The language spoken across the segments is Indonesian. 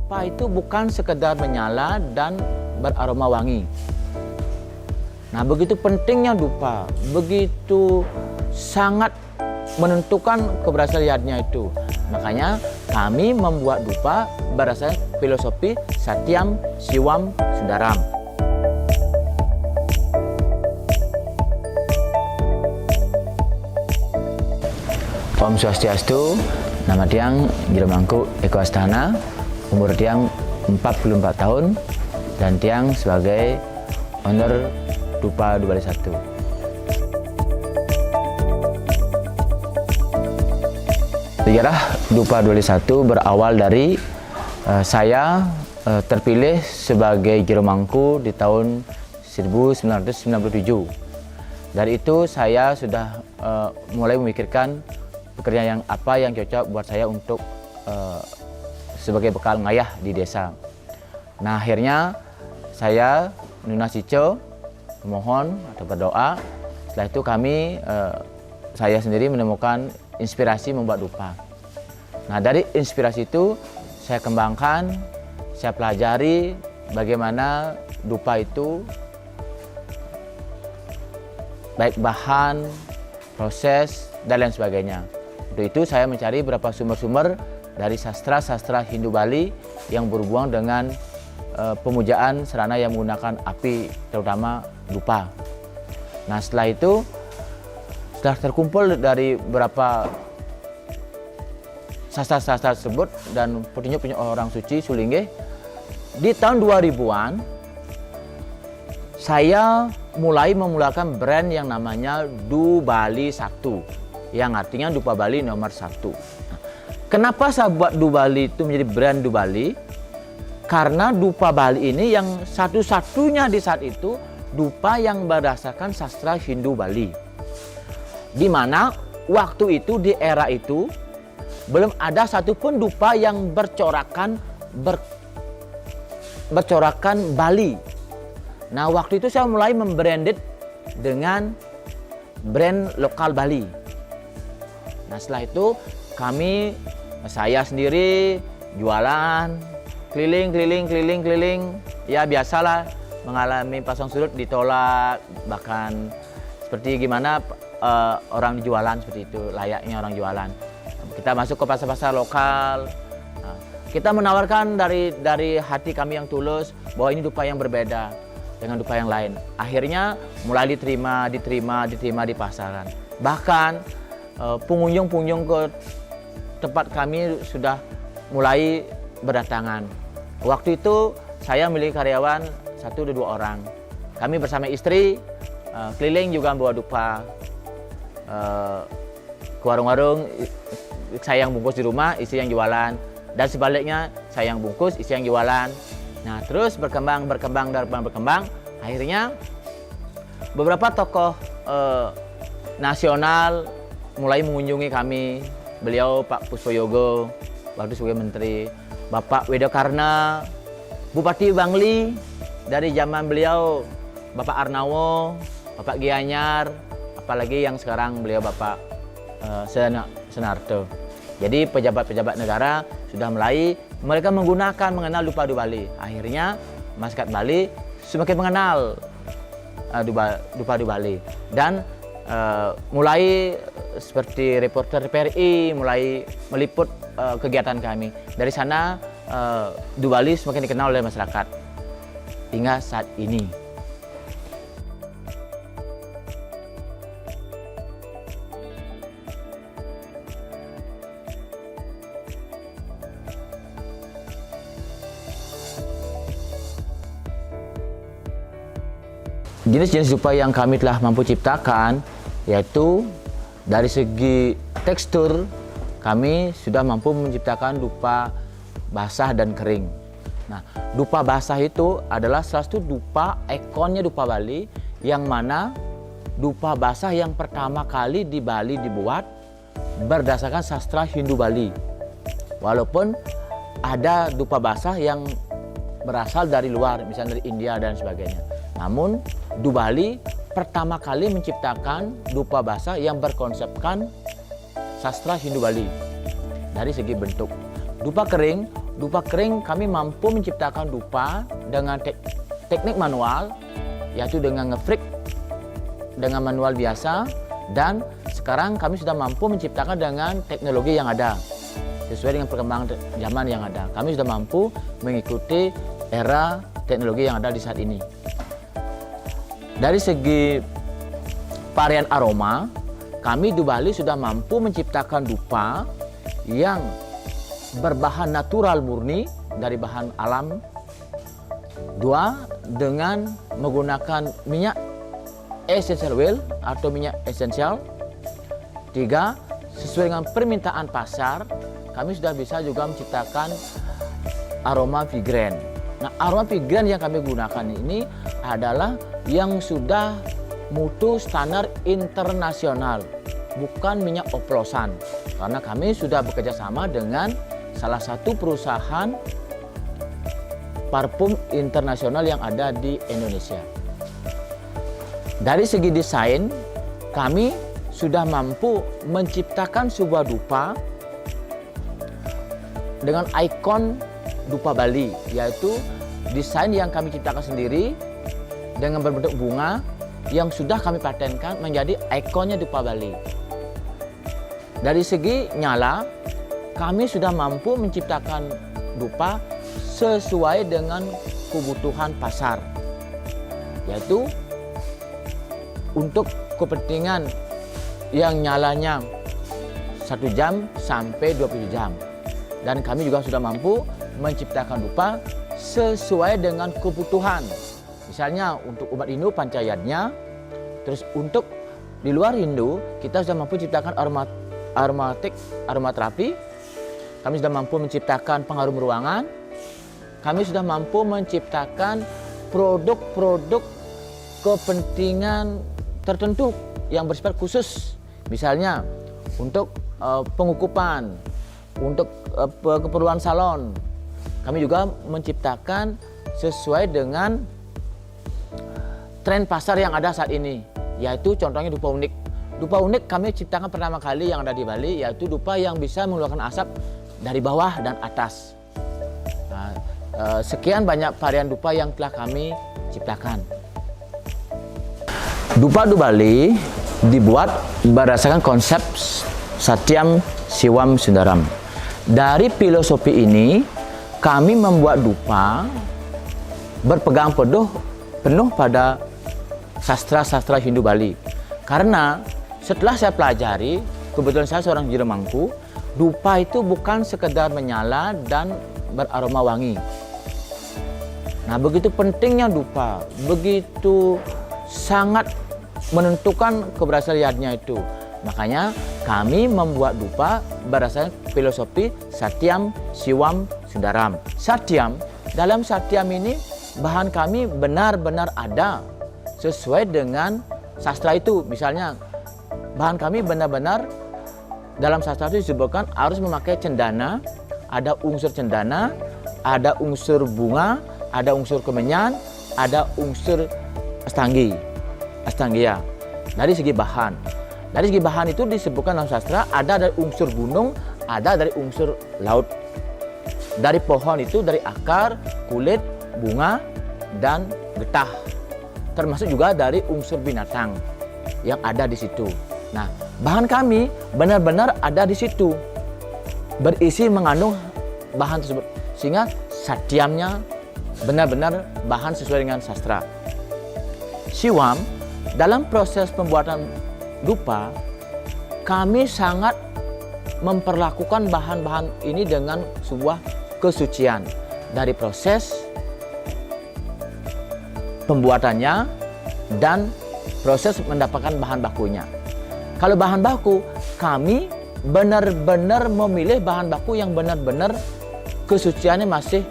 dupa itu bukan sekedar menyala dan beraroma wangi. Nah, begitu pentingnya dupa, begitu sangat menentukan keberhasilannya itu. Makanya kami membuat dupa berdasarkan filosofi Satyam, Siwam, Sundaram. Om Swastiastu, nama Tiang Giromangku Eko Astana, umur Tiang 44 tahun, dan Tiang sebagai owner Dupa Dubali 1. Sejarah Dupa Dubali 1 berawal dari saya terpilih sebagai Giromangku di tahun 1997. Dari itu saya sudah mulai memikirkan pekerjaan yang apa yang cocok buat saya untuk sebagai bekal ngayah di desa. Nah, akhirnya saya Nuna Sico memohon atau berdoa. Setelah itu saya sendiri menemukan inspirasi membuat dupa. Nah, dari inspirasi itu saya kembangkan, saya pelajari bagaimana dupa itu baik bahan, proses, dan lain sebagainya. Untuk itu saya mencari beberapa sumber-sumber dari sastra-sastra Hindu Bali yang berhubungan dengan pemujaan sarana yang menggunakan api, terutama dupa. Nah, setelah itu, setelah terkumpul dari beberapa sastra-sastra tersebut dan petunjuk orang suci Sulingge, di tahun 2000-an saya mulai memulakan brand yang namanya Dubali 1, yang artinya dupa Bali nomor 1. Nah, kenapa saya buat Dubali itu menjadi brand Dubali? Karena dupa Bali ini yang satu-satunya di saat itu dupa yang berdasarkan sastra Hindu Bali. Di mana waktu itu, di era itu, belum ada satupun dupa yang bercorakan Bali. Nah, waktu itu saya mulai membranded dengan brand lokal Bali. Nah, setelah itu saya sendiri jualan, keliling. Ya, biasalah mengalami pasang surut, ditolak, bahkan seperti gimana orang jualan seperti itu, layaknya orang jualan. Kita masuk ke pasar-pasar lokal. Nah, kita menawarkan dari hati kami yang tulus bahwa ini dupa yang berbeda dengan dupa yang lain. Akhirnya mulai diterima di pasaran. Bahkan pengunjung ke tempat kami sudah mulai berdatangan. Waktu itu saya memiliki karyawan 1-2 orang. Kami bersama istri keliling juga membawa dupa ke warung-warung. Saya yang bungkus di rumah, istri yang jualan. Dan sebaliknya, saya yang bungkus, istri yang jualan. Nah, terus berkembang. Akhirnya beberapa tokoh nasional mulai mengunjungi kami. Beliau Pak Puspoyogo, waktu sebagai menteri, Bapak Wedokarna, Bupati Bangli dari zaman beliau, Bapak Arnawo, Bapak Gianyar, apalagi yang sekarang beliau Bapak Senarto. Jadi pejabat-pejabat negara sudah mulai mereka mengenal dupa Bali. Akhirnya masyarakat Bali semakin mengenal dupa Bali, dan mulai seperti reporter PRI mulai meliput kegiatan kami. Dari sana Dubali semakin dikenal oleh masyarakat hingga saat ini. Jenis-jenis dupa yang kami telah mampu ciptakan yaitu dari segi tekstur kami sudah mampu menciptakan dupa basah dan kering. Nah, dupa basah itu adalah salah satu dupa ikonnya dupa Bali, yang mana dupa basah yang pertama kali di Bali dibuat berdasarkan sastra Hindu Bali. Walaupun ada dupa basah yang berasal dari luar, misalnya dari India dan sebagainya. Namun Dubali pertama kali menciptakan dupa basah yang berkonsepkan sastra Hindu Bali dari segi bentuk. Dupa kering dupa kering kami mampu menciptakan dupa dengan teknik manual, yaitu dengan ngefrik dengan manual biasa, dan sekarang kami sudah mampu menciptakan dengan teknologi yang ada sesuai dengan perkembangan zaman yang ada. Kami sudah mampu mengikuti era teknologi yang ada di saat ini. Dari segi varian aroma, kami di Bali sudah mampu menciptakan dupa yang berbahan natural murni dari bahan alam. Dua, dengan menggunakan minyak essential oil atau minyak esensial. Tiga, sesuai dengan permintaan pasar, kami sudah bisa juga menciptakan aroma fragrance. Nah, aroma fragrance yang kami gunakan ini adalah yang sudah mutu standar internasional, bukan minyak oplosan. Karena kami sudah bekerja sama dengan salah satu perusahaan parfum internasional yang ada di Indonesia. Dari segi desain, kami sudah mampu menciptakan sebuah dupa dengan ikon dupa Bali, yaitu desain yang kami ciptakan sendiri dengan berbentuk bunga yang sudah kami patenkan menjadi ikonnya dupa Bali. Dari segi nyala, kami sudah mampu menciptakan dupa sesuai dengan kebutuhan pasar, yaitu untuk kepentingan yang nyalanya 1 jam sampai 20 jam. Dan kami juga sudah mampu menciptakan dupa sesuai dengan kebutuhan. Misalnya untuk umat Hindu pancayatnya, terus untuk di luar Hindu kita sudah mampu menciptakan aromaterapi, kami sudah mampu menciptakan pengharum ruangan, kami sudah mampu menciptakan produk-produk kepentingan tertentu yang bersifat khusus, misalnya untuk pengukupan, untuk keperluan salon. Kami juga menciptakan sesuai dengan tren pasar yang ada saat ini, yaitu contohnya dupa unik. Dupa unik kami ciptakan pertama kali yang ada di Bali, yaitu dupa yang bisa mengeluarkan asap dari bawah dan atas. Nah, sekian banyak varian dupa yang telah kami ciptakan. Dupa di Bali dibuat berdasarkan konsep Satyam Siwam Sundaram. Dari filosofi ini, kami membuat dupa berpegang penuh pada sastra-sastra Hindu Bali. Karena setelah saya pelajari, kebetulan saya seorang Jiremangku, dupa itu bukan sekedar menyala dan beraroma wangi. Nah, begitu pentingnya dupa, begitu sangat menentukan keberhasilannya itu. Makanya kami membuat dupa berdasarkan filosofi Satyam Siwam Sundaram. Satyam, dalam Satyam ini bahan kami benar-benar ada sesuai dengan sastra itu. Misalnya bahan kami benar-benar dalam sastra itu disebutkan harus memakai cendana, ada unsur cendana, ada unsur bunga, ada unsur kemenyan, ada unsur astanggia. Dari segi bahan. Dari segi bahan itu disebutkan dalam sastra ada dari unsur gunung, ada dari unsur laut. Dari pohon itu dari akar, kulit, bunga, dan getah. Termasuk juga dari unsur binatang yang ada di situ. Nah, bahan kami benar-benar ada di situ. Berisi mengandung bahan tersebut. Sehingga satyamnya benar-benar bahan sesuai dengan sastra. Siwam, dalam proses pembuatan dupa, kami sangat memperlakukan bahan-bahan ini dengan sebuah kesucian. Dari proses pembuatannya dan proses mendapatkan bahan bakunya. Kalau bahan baku, kami benar-benar memilih bahan baku yang benar-benar kesuciannya masih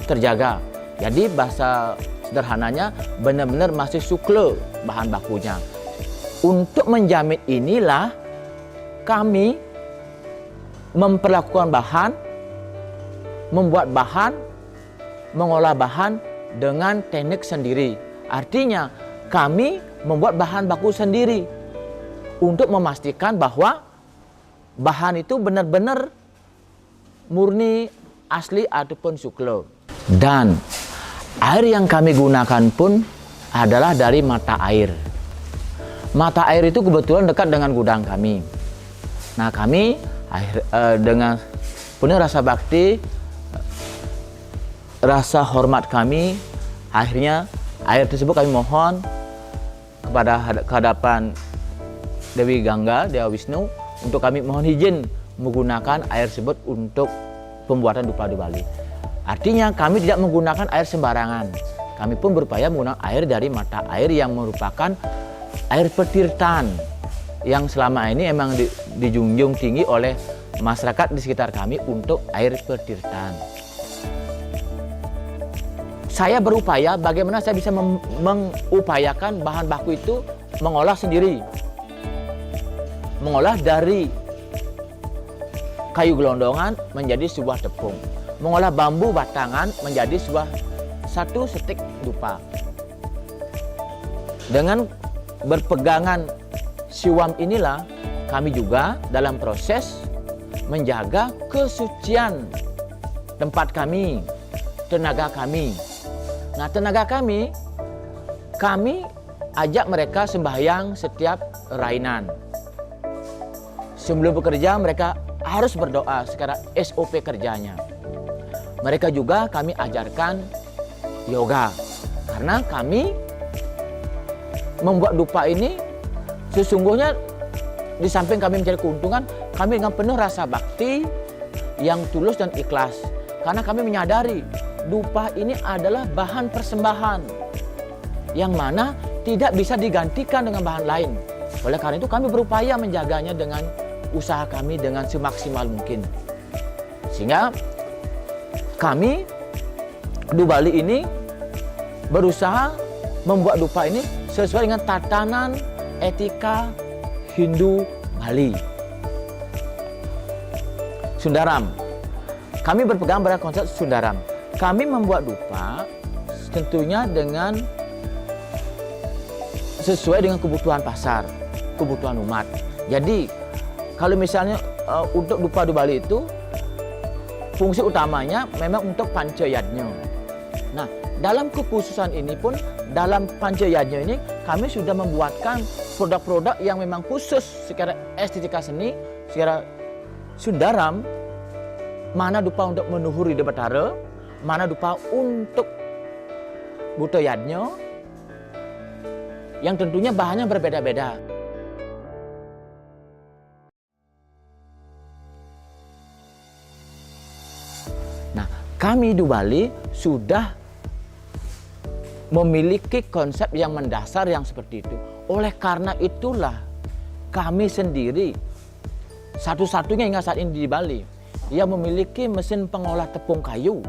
terjaga. Jadi bahasa sederhananya benar-benar masih sukle bahan bakunya. Untuk menjamin inilah kami memperlakukan bahan, membuat bahan, mengolah bahan dengan teknik sendiri. Artinya kami membuat bahan baku sendiri untuk memastikan bahwa bahan itu benar-benar murni asli ataupun suklo. Dan air yang kami gunakan pun adalah dari mata air. Mata air itu kebetulan dekat dengan gudang kami. Nah, kami dengan penuh rasa bakti, rasa hormat kami, akhirnya air tersebut kami mohon kepada kehadapan Dewi Gangga, Dewa Wisnu, untuk kami mohon izin menggunakan air tersebut untuk pembuatan dupa Bali. Artinya kami tidak menggunakan air sembarangan. Kami pun berupaya menggunakan air dari mata air yang merupakan air petirtan yang selama ini emang dijunjung tinggi oleh masyarakat di sekitar kami untuk air petirtan. Saya berupaya bagaimana saya bisa mengupayakan bahan baku itu mengolah sendiri. Mengolah dari kayu gelondongan menjadi sebuah tepung. Mengolah bambu batangan menjadi satu stik dupa. Dengan berpegangan siwam inilah kami juga dalam proses menjaga kesucian tempat kami, tenaga kami. Nah, tenaga kami ajak mereka sembahyang setiap rainan. Sebelum bekerja mereka harus berdoa secara SOP kerjanya. Mereka juga kami ajarkan yoga. Karena kami membuat dupa ini sesungguhnya di samping kami mencari keuntungan, kami dengan penuh rasa bakti yang tulus dan ikhlas. Karena kami menyadari dupa ini adalah bahan persembahan yang mana tidak bisa digantikan dengan bahan lain. Oleh karena itu kami berupaya menjaganya dengan usaha kami dengan semaksimal mungkin. Sehingga kami di Bali ini berusaha membuat dupa ini sesuai dengan tatanan etika Hindu Bali. Sundaram. Kami berpegang pada konsep Sundaram. Kami membuat dupa tentunya dengan sesuai dengan kebutuhan pasar, kebutuhan umat. Jadi kalau misalnya untuk dupa di Bali itu fungsi utamanya memang untuk pancayadnya. Nah, dalam kekhususan ini pun dalam pancayadnya ini kami sudah membuatkan produk-produk yang memang khusus secara estetika seni, secara Sundaram, mana dupa untuk menuhuri Dewa Batara, mana dupa untuk budayanya, yang tentunya bahannya berbeda-beda. Nah, kami di Bali sudah memiliki konsep yang mendasar yang seperti itu. Oleh karena itulah kami sendiri satu-satunya hingga saat ini di Bali yang memiliki mesin pengolah tepung kayu.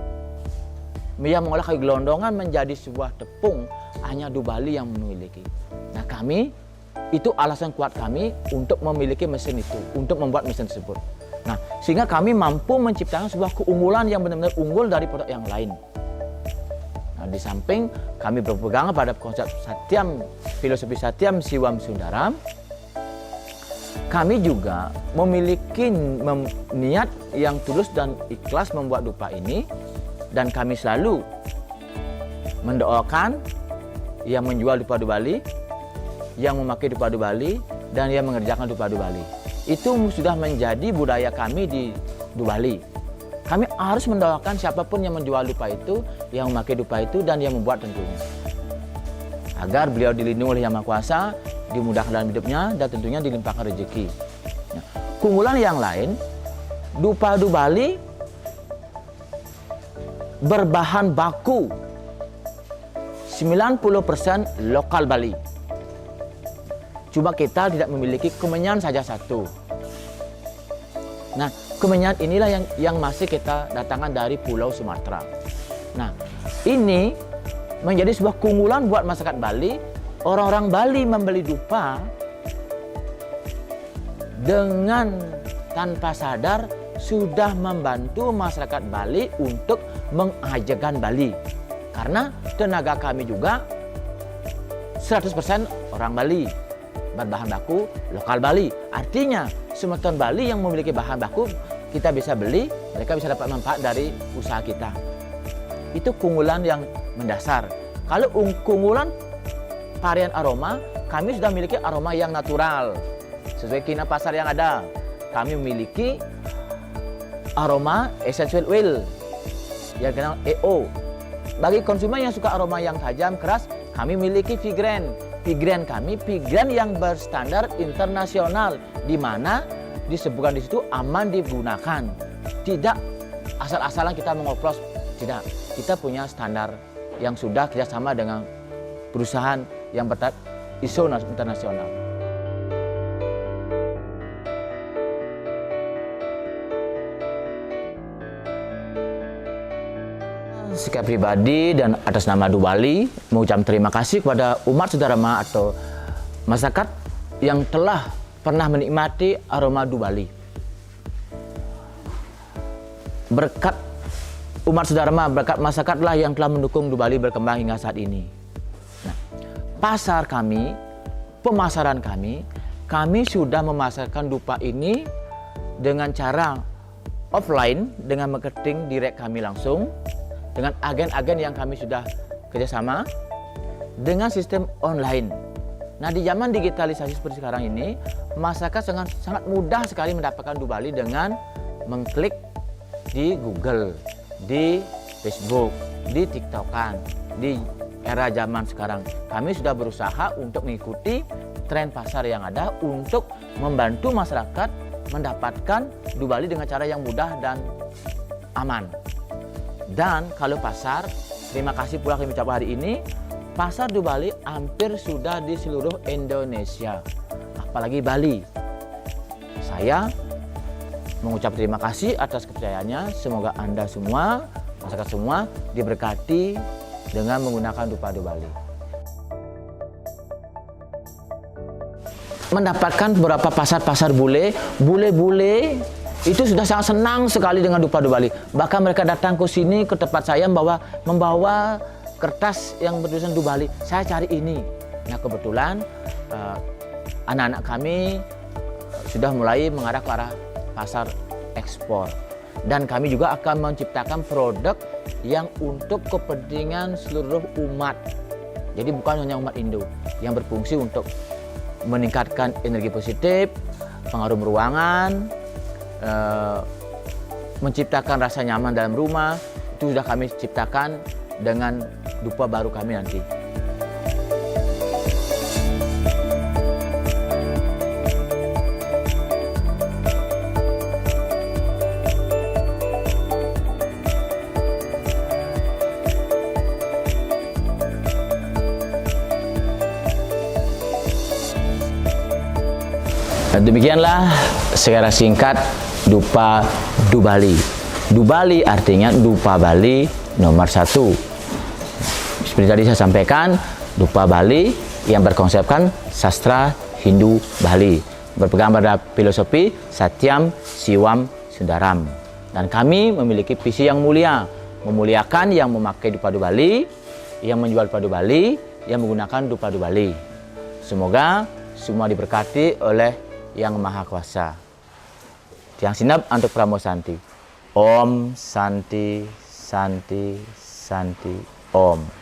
Yang mengolah kayu gelondongan menjadi sebuah tepung hanya di Bali yang memiliki. Nah, kami itu alasan kuat kami untuk memiliki mesin itu, untuk membuat mesin tersebut. Nah, sehingga kami mampu menciptakan sebuah keunggulan yang benar-benar unggul dari produk yang lain. Nah, di samping kami berpegang pada konsep Satyam, filosofi Satyam Siwam Sundaram, kami juga memiliki niat yang tulus dan ikhlas membuat dupa ini, dan kami selalu mendoakan yang menjual dupa di Bali, yang memakai dupa di Bali, dan yang mengerjakan dupa di Bali. Itu sudah menjadi budaya kami di Bali. Kami harus mendoakan siapapun yang menjual dupa itu, yang memakai dupa itu, dan yang membuat tentunya. Agar beliau dilindungi oleh Yang Maha Kuasa, dimudahkan dalam hidupnya, dan tentunya dilimpahkan rezeki. Nah, keunggulan yang lain, dupa di Bali berbahan baku 90% lokal Bali. Cuma kita tidak memiliki kemenyan saja satu. Nah, kemenyan inilah yang masih kita datangkan dari Pulau Sumatera. Nah, ini menjadi sebuah keunggulan buat masyarakat Bali. Orang-orang Bali membeli dupa dengan tanpa sadar sudah membantu masyarakat Bali untuk mengajarkan Bali. Karena tenaga kami juga 100% orang Bali, berbahan baku lokal Bali. Artinya Sumatera Bali yang memiliki bahan baku kita bisa beli, mereka bisa dapat manfaat dari usaha kita. Itu keunggulan yang mendasar. Kalau keunggulan varian aroma, kami sudah memiliki aroma yang natural sesuai keinginan pasar yang ada. Kami memiliki aroma essential oil yang dikenal EO. Bagi konsumen yang suka aroma yang tajam, keras, kami memiliki Vigren. Vigren kami, Vigren yang berstandar internasional, di mana disebutkan di situ aman digunakan. Tidak asal-asalan kita mengoplos, tidak. Kita punya standar yang sudah kerjasama dengan perusahaan yang bertaraf ISO internasional. Sikap pribadi dan atas nama Dubali mengucapkan terima kasih kepada umat Sudarma atau masyarakat yang telah pernah menikmati aroma Dubali. Berkat umat Sudarma, berkat masyarakatlah yang telah mendukung Dubali berkembang hingga saat ini. Nah, pasar kami, pemasaran kami sudah memasarkan dupa ini dengan cara offline, dengan marketing direct kami langsung, dengan agen-agen yang kami sudah kerjasama, dengan sistem online. Nah, di zaman digitalisasi seperti sekarang ini, masyarakat sangat mudah sekali mendapatkan Dubali dengan mengklik di Google, di Facebook, di TikTokan. Di era zaman sekarang, kami sudah berusaha untuk mengikuti tren pasar yang ada untuk membantu masyarakat mendapatkan Dubali dengan cara yang mudah dan aman. Dan kalau pasar, terima kasih pula kami ucapkan hari ini, pasar Dubali hampir sudah di seluruh Indonesia, apalagi Bali. Saya mengucap terima kasih atas kepercayaannya. Semoga Anda semua, masyarakat semua, diberkati dengan menggunakan dupa Dubali. Mendapatkan beberapa pasar-pasar bule itu sudah sangat senang sekali dengan dupa Dubali. Bahkan mereka datang ke sini, ke tempat saya membawa kertas yang bertulisan Dubali. Saya cari ini. Nah, kebetulan anak-anak kami sudah mulai mengarah ke arah pasar ekspor. Dan kami juga akan menciptakan produk yang untuk kepentingan seluruh umat. Jadi bukan hanya umat Indo, yang berfungsi untuk meningkatkan energi positif, pengaruh ruangan, menciptakan rasa nyaman dalam rumah. Itu sudah kami ciptakan dengan dupa baru kami nanti. Demikianlah secara singkat dupa Dubali. Dubali artinya dupa Bali nomor 1. Seperti tadi saya sampaikan, dupa Bali yang berkonsepkan sastra Hindu Bali, berpegang pada filosofi Satyam Siwam Sundaram. Dan kami memiliki visi yang mulia, memuliakan yang memakai dupa Dubali, yang menjual dupa Dubali, yang menggunakan dupa Dubali. Semoga semua diberkati oleh Yang Maha Kuasa. Tiang Sinap untuk Pramu Santi. Om Santi Santi Santi Om.